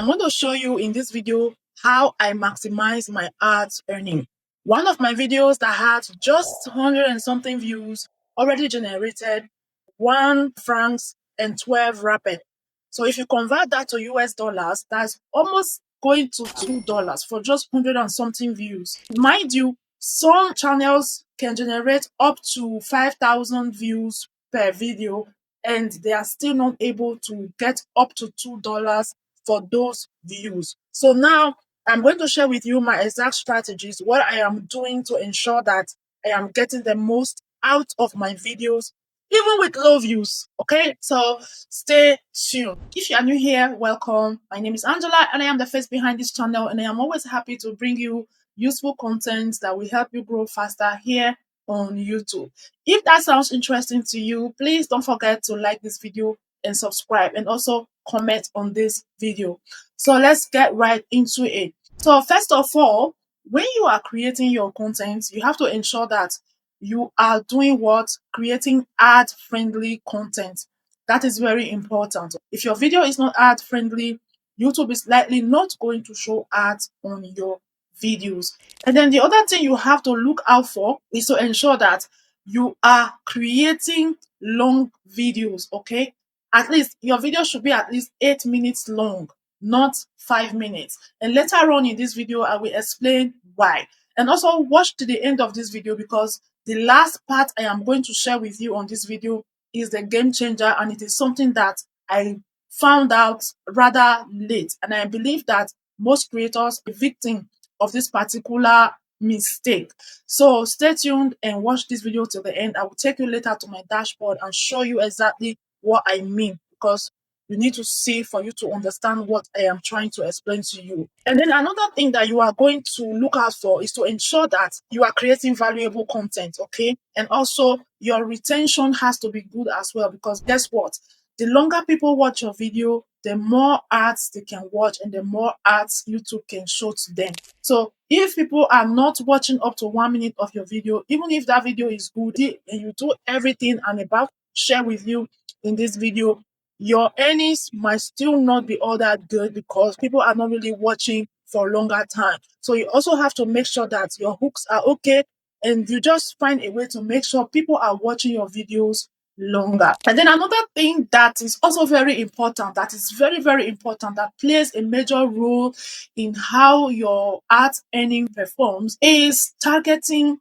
I'm going to show you in this video how I maximize my ads earning. One of my videos that had just 100 and something views already generated 1 francs and 12 rapid. So if you convert that to US dollars, that's almost going to $2 for just 100 and something views. Mind you, some channels can generate up to 5,000 views per video, and they are still not able to get up to $2 for those views. So now I'm going to share with you my exact strategies, what I am doing to ensure that I am getting the most out of my videos, even with low views. Okay, so stay tuned. If you are new here, welcome. My name is Angela and I am the face behind this channel, and I am always happy to bring you useful content that will help you grow faster here on YouTube. If that sounds interesting to you, please don't forget to like this video and subscribe, and also comment on this video. So let's get right into it. So first of all, when you are creating your content, you have to ensure that you are doing what? Creating ad friendly content. That is very important. If your video is not ad friendly, YouTube is likely not going to show ads on your videos. And then the other thing you have to look out for is to ensure that you are creating long videos. Okay, at least your video should be at least 8 minutes long, not 5 minutes. And later on in this video, I will explain why. And also watch to the end of this video, because the last part I am going to share with you on this video is the game changer, and it is something that I found out rather late. And I believe that most creators are victim of this particular mistake. So stay tuned and watch this video till the end. I will take you later to my dashboard and show you exactly what I mean, because you need to see for you to understand what I am trying to explain to you. And then another thing that you are going to look out for is to ensure that you are creating valuable content, okay? And also your retention has to be good as well, because guess what? The longer people watch your video, the more ads they can watch and the more ads YouTube can show to them. So if people are not watching up to 1 minute of your video, even if that video is good and you do everything I'm about to share with you in this video, your earnings might still not be all that good, because people are not really watching for a longer time. So you also have to make sure that your hooks are okay, and you just find a way to make sure people are watching your videos longer. And then another thing that is also very important, that is very, very important, that plays a major role in how your ad earning performs, is targeting,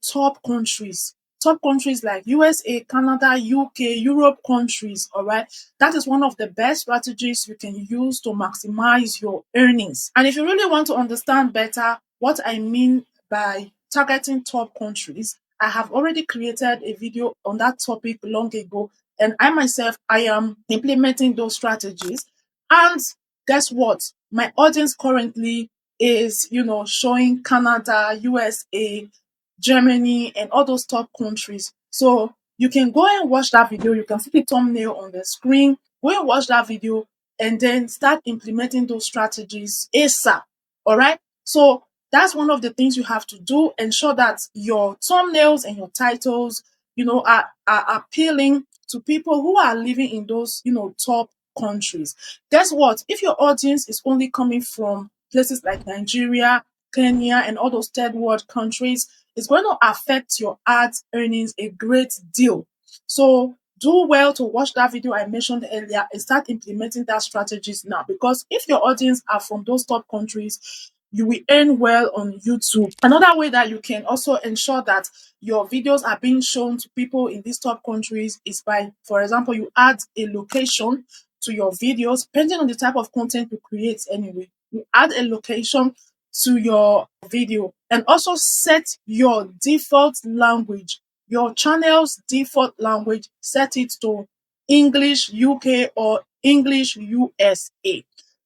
top countries. Top countries like USA, Canada, UK, Europe countries, all right? That is one of the best strategies you can use to maximize your earnings. And if you really want to understand better what I mean by targeting top countries, I have already created a video on that topic long ago, and I myself, I am implementing those strategies. And guess what? My audience currently is, showing Canada, USA, Germany, and all those top countries. So you can go and watch that video. You can see the thumbnail on the screen. Go and watch that video and then start implementing those strategies ASAP. All right. So that's one of the things you have to do. Ensure that your thumbnails and your titles, are appealing to people who are living in those, top countries. Guess what? If your audience is only coming from places like Nigeria, Kenya, and all those third world countries, it's going to affect your ads earnings a great deal. So do well to watch that video I mentioned earlier and start implementing that strategies now, because if your audience are from those top countries, you will earn well on YouTube. Another way that you can also ensure that your videos are being shown to people in these top countries is by, for example, you add a location to your videos, depending on the type of content you create anyway. You add a location to your video, and also set your default language, your channel's default language, set it to English UK or English USA.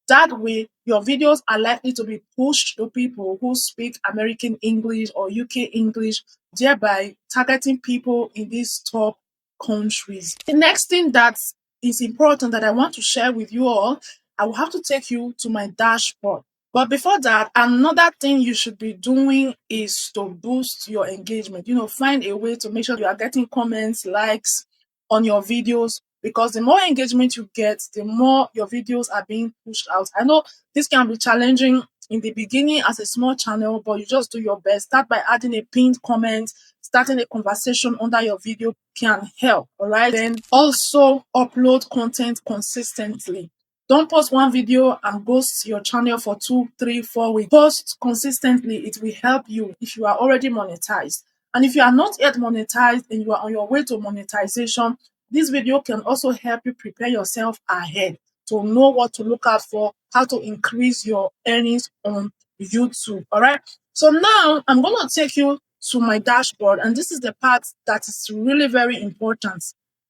That way, your videos are likely to be pushed to people who speak American English or UK English, thereby targeting people in these top countries. The next thing that is important that I want to share with you all, I will have to take you to my dashboard. But before that, another thing you should be doing is to boost your engagement. Find a way to make sure you are getting comments, likes on your videos because the more engagement you get, the more your videos are being pushed out. I know this can be challenging in the beginning as a small channel, but you just do your best. Start by adding a pinned comment, starting a conversation under your video can help. All right. Then also upload content consistently. Don't post one video and ghost your channel for 2, 3, 4 weeks. Post consistently. It will help you if you are already monetized. And if you are not yet monetized and you are on your way to monetization, this video can also help you prepare yourself ahead to know what to look out for, how to increase your earnings on YouTube. All right. So now I'm going to take you to my dashboard, and this is the part that is really very important.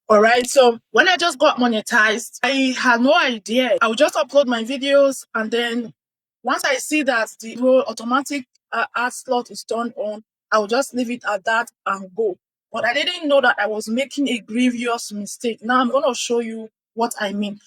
All right. So when I just got monetized, I had no idea. I would just upload my videos, and then once I see that the whole automatic ad slot is turned on, I will just leave it at that and go. But I didn't know that I was making a grievous mistake. Now I'm going to show you what I mean.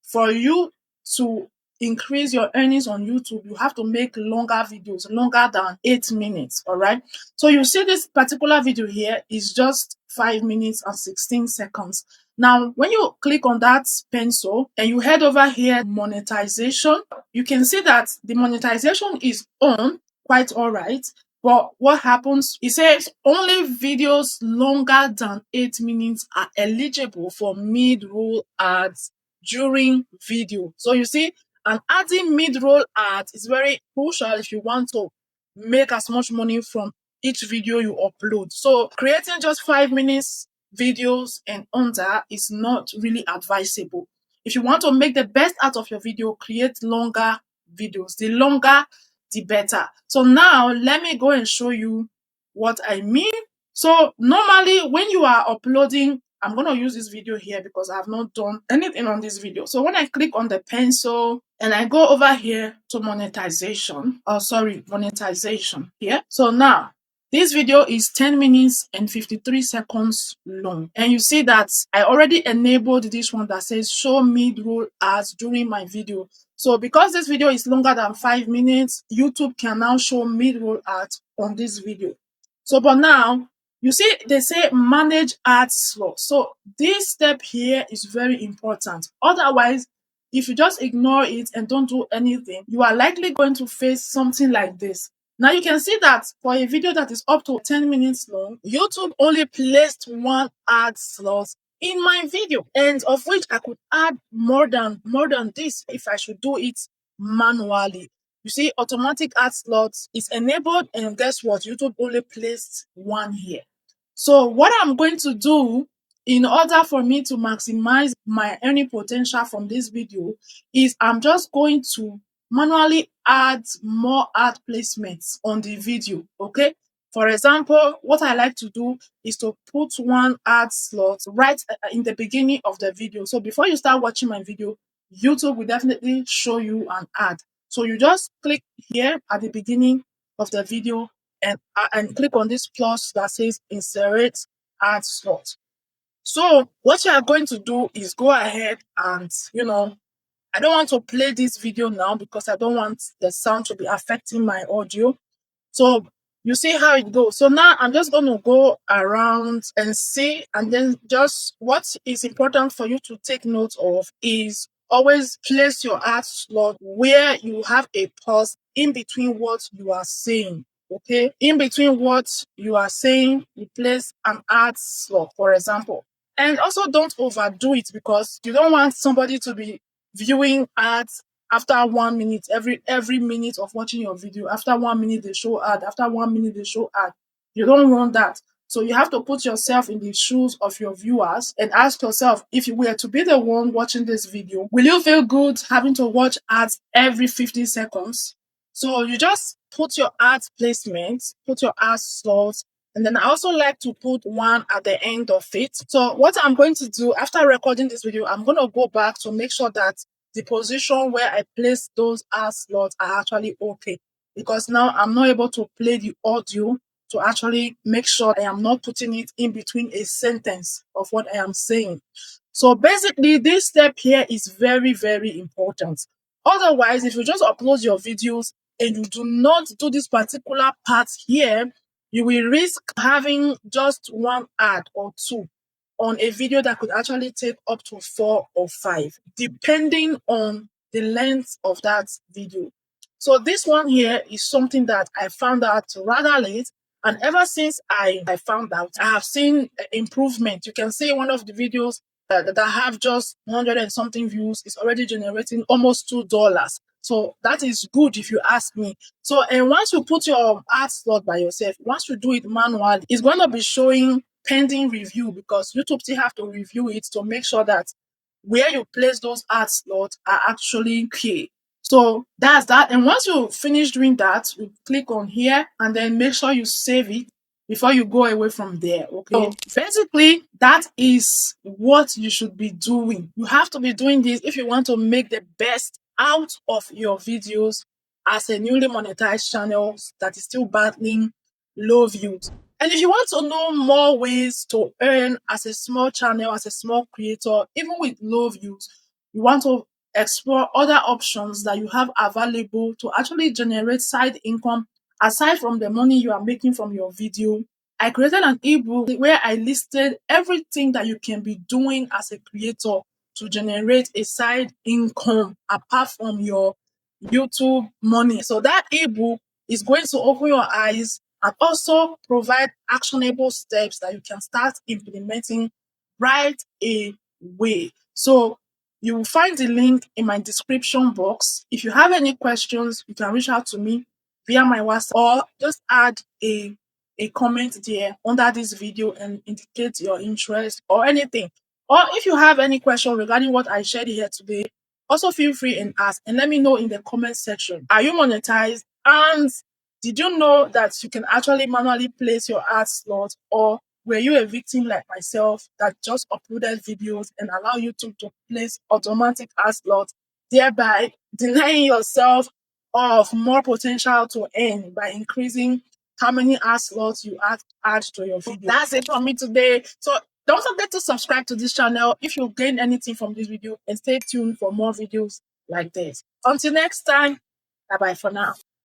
For you to increase your earnings on YouTube, you have to make longer videos, longer than 8 minutes. All right. So you see this particular video here is just 5 minutes and 16 seconds. Now, when you click on that pencil and you head over here, monetization, you can see that the monetization is on, quite all right. But what happens? It says only videos longer than 8 minutes are eligible for mid-roll ads during video. So you see, and adding mid-roll ads is very crucial if you want to make as much money from each video you upload. So creating just 5 minutes videos and under is not really advisable. If you want to make the best out of your video, create longer videos. The longer, the better. So now let me go and show you what I mean. So normally when you are uploading, I'm going to use this video here because I have not done anything on this video. So when I click on the pencil and I go over here to monetization, monetization here. So now this video is 10 minutes and 53 seconds long. And you see that I already enabled this one that says show mid-roll ads during my video. So because this video is longer than 5 minutes, YouTube can now show mid-roll ads on this video. So but now, you see, they say manage ad slot. So this step here is very important. Otherwise, if you just ignore it and don't do anything, you are likely going to face something like this. Now you can see that for a video that is up to 10 minutes long, YouTube only placed one ad slot in my video, and of which I could add more than this if I should do it manually. You see, automatic ad slots is enabled, and guess what? YouTube only placed one here. So what I'm going to do in order for me to maximize my earning potential from this video is I'm just going to manually add more ad placements on the video. Okay. For example, what I like to do is to put one ad slot right in the beginning of the video. So before you start watching my video, YouTube will definitely show you an ad. So you just click here at the beginning of the video and click on this plus that says insert ad slot. So what you are going to do is go ahead and, I don't want to play this video now because I don't want the sound to be affecting my audio. So you see how it goes. So now I'm just going to go around and see, and then just what is important for you to take note of is always place your ad slot where you have a pause in between what you are saying. Okay, in between what you are saying, you place an ad slot, for example. And also don't overdo it because you don't want somebody to be viewing ads after 1 minute, every minute of watching your video. After 1 minute, they show ad. After 1 minute, they show ad. You don't want that. So you have to put yourself in the shoes of your viewers and ask yourself, if you were to be the one watching this video, will you feel good having to watch ads every 50 seconds? So you just put your ad placements, put your ad slots, and then I also like to put one at the end of it. So what I'm going to do after recording this video, I'm going to go back to make sure that the position where I place those ad slots are actually okay. Because now I'm not able to play the audio to actually make sure I am not putting it in between a sentence of what I am saying. So basically, this step here is very, very important. Otherwise, if you just upload your videos and you do not do this particular part here, you will risk having just one ad or two. on a video that could actually take up to 4 or 5, depending on the length of that video. So this one here is something that I found out rather late. And ever since I found out, I have seen improvement. You can see one of the videos that have just 100 and something views is already generating almost $2. So that is good if you ask me. So, and once you put your ad slot by yourself, once you do it manually, it's going to be showing pending review, because YouTube still have to review it to make sure that where you place those ad slots are actually key. So that's that. And once you finish doing that, you click on here and then make sure you save it before you go away from there. Okay. So basically, that is what you should be doing. You have to be doing this if you want to make the best out of your videos as a newly monetized channel that is still battling low views. And if you want to know more ways to earn as a small channel, as a small creator, even with low views, you want to explore other options that you have available to actually generate side income aside from the money you are making from your video. I created an ebook where I listed everything that you can be doing as a creator to generate a side income apart from your YouTube money. So that ebook is going to open your eyes and also provide actionable steps that you can start implementing right away. So you will find the link in my description box. If you have any questions, you can reach out to me via my WhatsApp, or just add a comment there under this video and indicate your interest or anything. Or if you have any question regarding what I shared here today, also feel free and ask, and let me know in the comment section. Are you monetized? And did you know that you can actually manually place your ad slot, or were you a victim like myself that just uploaded videos and allow YouTube to place automatic ad slots, thereby denying yourself of more potential to earn by increasing how many ad slots you add to your video? That's it from me today. So don't forget to subscribe to this channel if you gain anything from this video, and stay tuned for more videos like this. Until next time, bye bye for now.